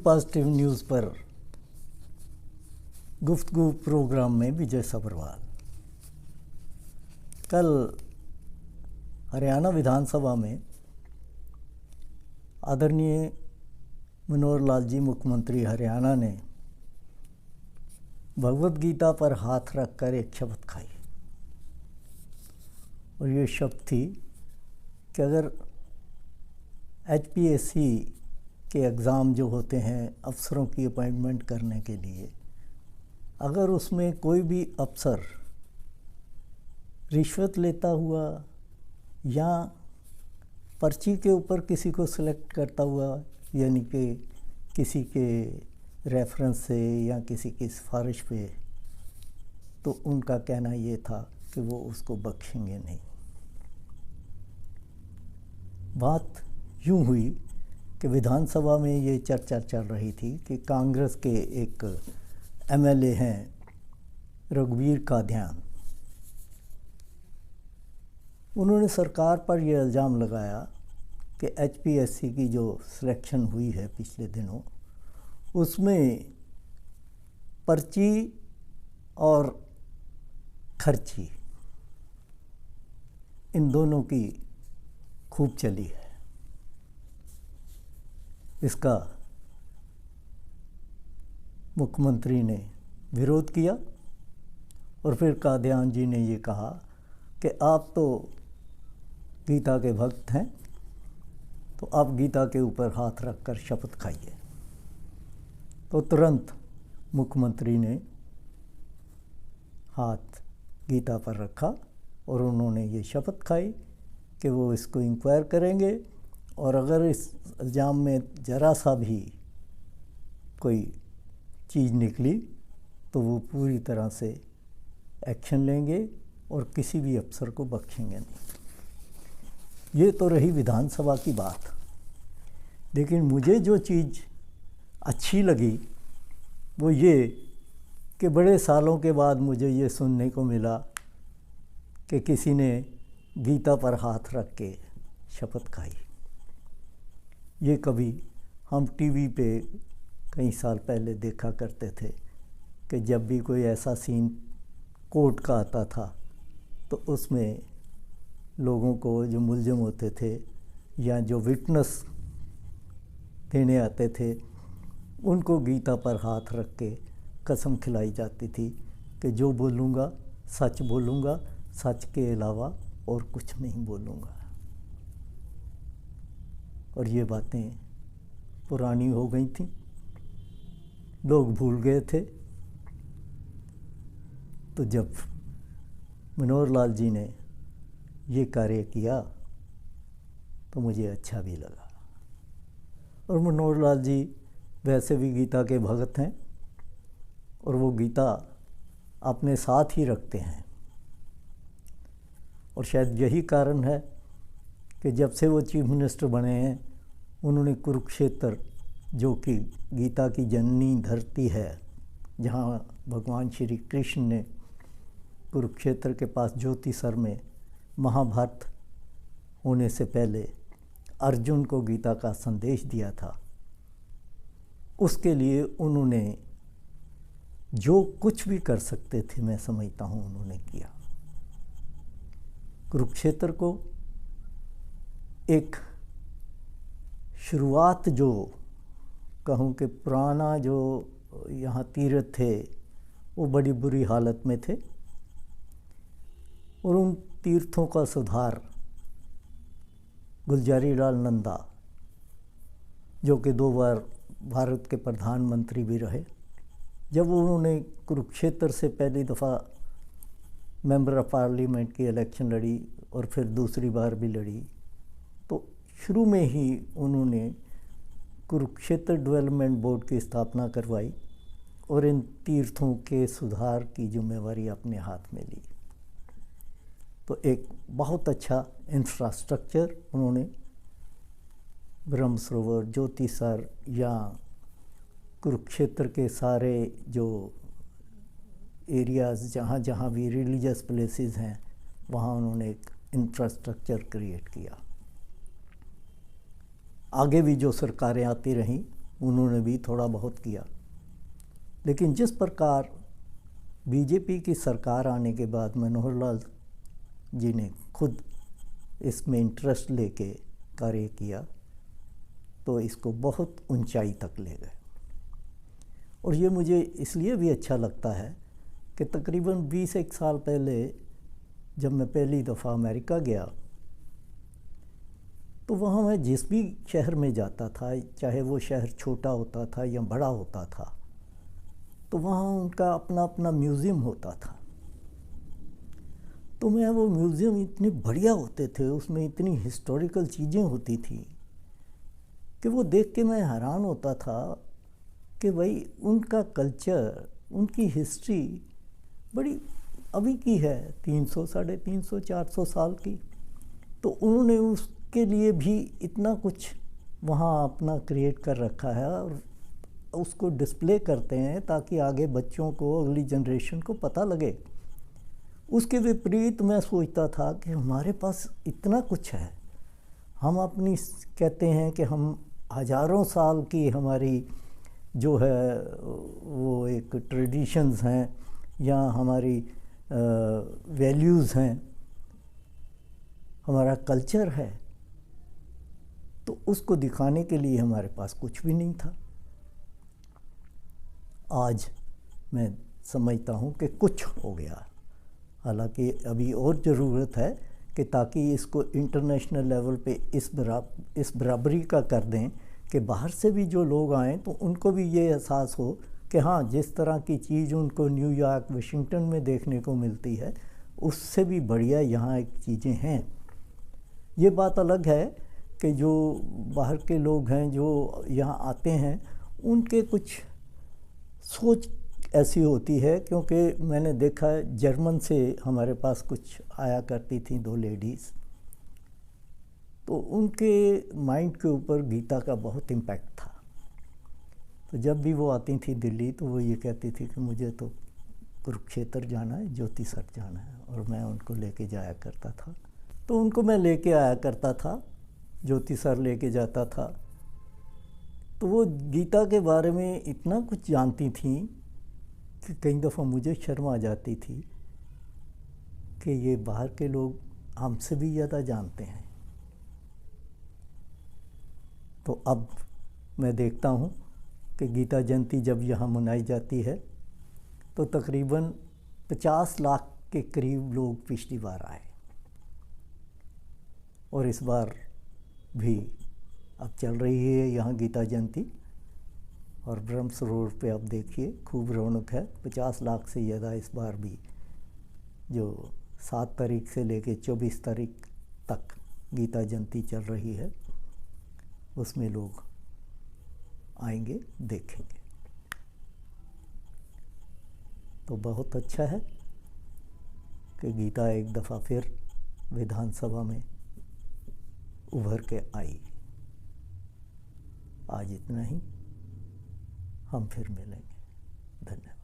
Positive news पर गुफ्तगू programme में विजय सब्रवाल। कल हरियाणा विधानसभा में आदरणीय मनोहर लाल जी मुख्यमंत्री हरियाणा ने भगवत गीता पर हाथ रखकर एक शपथ खाई और ये शपथ थी कि अगर HPSC के एग्ज़ाम जो होते हैं अफसरों की अपॉइंटमेंट करने के लिए, अगर उसमें कोई भी अफसर रिश्वत लेता हुआ या पर्ची के ऊपर किसी को सिलेक्ट करता हुआ, यानी कि किसी के रेफरेंस से या किसी की सिफारिश पे, तो उनका कहना ये था कि वो उसको बख्शेंगे नहीं। बात यूँ हुई कि विधानसभा में ये चर्चा चल रही थी कि कांग्रेस के एक MLA हैं रघुवीर कादियान, उन्होंने सरकार पर यह इल्ज़ाम लगाया कि HPSC की जो सिलेक्शन हुई है पिछले दिनों, उसमें पर्ची और खर्ची इन दोनों की खूब चली है। इसका मुख्यमंत्री ने विरोध किया और फिर कादियान जी ने ये कहा कि आप तो गीता के भक्त हैं, तो आप गीता के ऊपर हाथ रखकर शपथ खाइए। तो तुरंत मुख्यमंत्री ने हाथ गीता पर रखा और उन्होंने ये शपथ खाई कि वो इसको इंक्वायर करेंगे और अगर इस इल्ज़ाम में ज़रा सा भी कोई चीज़ निकली तो वो पूरी तरह से एक्शन लेंगे और किसी भी अफसर को बख्शेंगे नहीं। ये तो रही विधानसभा की बात, लेकिन मुझे जो चीज़ अच्छी लगी वो ये कि बड़े सालों के बाद मुझे ये सुनने को मिला कि किसी ने गीता पर हाथ रख के शपथ खाई। ये कभी हम टीवी पे कई साल पहले देखा करते थे कि जब भी कोई ऐसा सीन कोर्ट का आता था तो उसमें लोगों को जो मुल्ज़िम होते थे या जो विटनेस देने आते थे, उनको गीता पर हाथ रख के कसम खिलाई जाती थी कि जो बोलूँगा सच बोलूँगा, सच के अलावा और कुछ नहीं बोलूँगा। और ये बातें पुरानी हो गई थी, लोग भूल गए थे। तो जब मनोहर लाल जी ने ये कार्य किया तो मुझे अच्छा भी लगा। और मनोहर लाल जी वैसे भी गीता के भगत हैं और वो गीता अपने साथ ही रखते हैं। और शायद यही कारण है कि जब से वो चीफ मिनिस्टर बने हैं, उन्होंने कुरुक्षेत्र, जो कि गीता की जननी धरती है, जहाँ भगवान श्री कृष्ण ने कुरुक्षेत्र के पास ज्योतिसर में महाभारत होने से पहले अर्जुन को गीता का संदेश दिया था, उसके लिए उन्होंने जो कुछ भी कर सकते थे, मैं समझता हूँ उन्होंने किया। कुरुक्षेत्र को एक शुरुआत, जो कहूँ कि पुराना जो यहाँ तीर्थ थे वो बड़ी बुरी हालत में थे और उन तीर्थों का सुधार गुलजारी लाल नंदा, जो कि 2 बार भारत के प्रधानमंत्री भी रहे, जब उन्होंने कुरुक्षेत्र से पहली दफ़ा मेंबर ऑफ पार्लियामेंट की इलेक्शन लड़ी और फिर दूसरी बार भी लड़ी, तो शुरू में ही उन्होंने कुरुक्षेत्र डेवलपमेंट बोर्ड की स्थापना करवाई और इन तीर्थों के सुधार की जिम्मेवारी अपने हाथ में ली। तो एक बहुत अच्छा इंफ्रास्ट्रक्चर उन्होंने ब्रह्म सरोवर, ज्योतिसर या कुरुक्षेत्र के सारे जो एरियाज़ जहाँ जहाँ भी रिलीजियस प्लेसेस हैं, वहाँ उन्होंने एक इंफ्रास्ट्रक्चर क्रिएट किया। आगे भी जो सरकारें आती रहीं उन्होंने भी थोड़ा बहुत किया। लेकिन जिस प्रकार बीजेपी की सरकार आने के बाद मनोहर लाल जी ने खुद इसमें इंटरेस्ट लेके कार्य किया तो इसको बहुत ऊंचाई तक ले गए। और ये मुझे इसलिए भी अच्छा लगता है कि तकरीबन 20 साल पहले जब मैं पहली दफ़ा अमेरिका गया तो वहाँ मैं जिस भी शहर में जाता था, चाहे वो शहर छोटा होता था या बड़ा होता था, तो वहाँ उनका अपना अपना म्यूज़ियम होता था। तो मैं वो म्यूज़ियम इतने बढ़िया होते थे, उसमें इतनी हिस्टोरिकल चीज़ें होती थी कि वो देख के मैं हैरान होता था कि भाई उनका कल्चर, उनकी हिस्ट्री बड़ी अभी की है, 300, 350, 400 साल की। तो उन्होंने उसके लिए भी इतना कुछ वहाँ अपना क्रिएट कर रखा है और उसको डिस्प्ले करते हैं ताकि आगे बच्चों को, अगली जनरेशन को पता लगे। उसके विपरीत मैं सोचता था कि हमारे पास इतना कुछ है, हम अपनी कहते हैं कि हम हज़ारों साल की हमारी जो है वो एक ट्रेडिशंस हैं या हमारी वैल्यूज़ हैं, हमारा कल्चर है, तो उसको दिखाने के लिए हमारे पास कुछ भी नहीं था। आज मैं समझता हूँ कि कुछ हो गया। हालांकि अभी और ज़रूरत है कि ताकि इसको इंटरनेशनल लेवल पे इस बराबरी का कर दें कि बाहर से भी जो लोग आएँ तो उनको भी ये एहसास हो कि हाँ, जिस तरह की चीज़ उनको न्यूयॉर्क, वाशिंगटन में देखने को मिलती है, उससे भी बढ़िया यहाँ एक चीज़ें हैं। ये बात अलग है कि जो बाहर के लोग हैं जो यहाँ आते हैं, उनके कुछ सोच ऐसी होती है, क्योंकि मैंने देखा है जर्मन से हमारे पास कुछ आया करती थी 2 लेडीज़, तो उनके माइंड के ऊपर गीता का बहुत इम्पैक्ट था। तो जब भी वो आती थी दिल्ली तो वो ये कहती थी कि मुझे तो कुरुक्षेत्र जाना है, ज्योति सर जाना है, और मैं उनको लेके जाया करता था। तो उनको मैं लेके आया करता था, ज्योति सर लेके जाता था, तो वो गीता के बारे में इतना कुछ जानती थी कि कई दफ़ा मुझे शर्म आ जाती थी कि ये बाहर के लोग हमसे भी ज़्यादा जानते हैं। तो अब मैं देखता हूँ कि गीता जयंती जब यहाँ मनाई जाती है तो तकरीबन 50 लाख के करीब लोग पिछली बार आए, और इस बार भी अब चल रही है यहाँ गीता जयंती, और ब्रह्म सरोवर पे आप देखिए खूब रौनक है। 50 लाख से ज़्यादा इस बार भी, जो 7 तारीख से लेके 24 तारीख तक गीता जयंती चल रही है, उसमें लोग आएंगे, देखेंगे। तो बहुत अच्छा है कि गीता एक दफ़ा फिर विधानसभा में उभर के आई। आज इतना ही, हम फिर मिलेंगे। धन्यवाद।